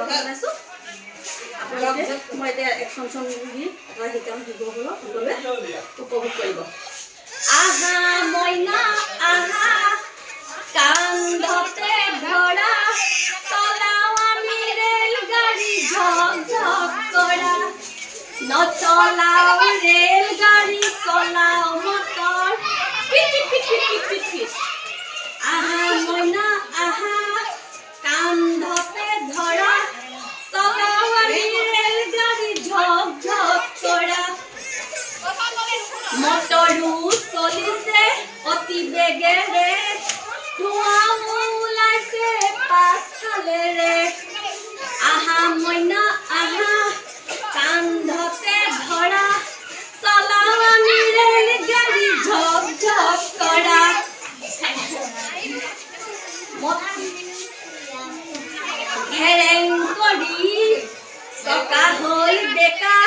কথা বনাইছোঁ আপোনালোকে মই এতিয়া একশন চন দি এটা শিকাম শিশুসকলক সকলোৱে উপভোগ কৰিব আহা মইনা আহা কান্ধতে ধৰা চলাও আমি ৰেলগাড়ী ঝক ঝক কৰা নচলাও ৰেলগাড়ী চলাও মটৰ পিট পিট পিট পিট পিট আহা মইনা আহা কান্ধতে ধৰা চলাও আমি ৰেলগাড়ী ঝক ঝক কৰা মটৰো চলিছে অতি বেগেৰে ধোঁৱা ওলাইছে পাছফালেৰে আহা মইনা আহা কান্ধতে ধৰা চলাও আমি ৰেলগাড়ী ঝক ঝক কৰা ঘেৰেং কৰি চকা হৈ বেকা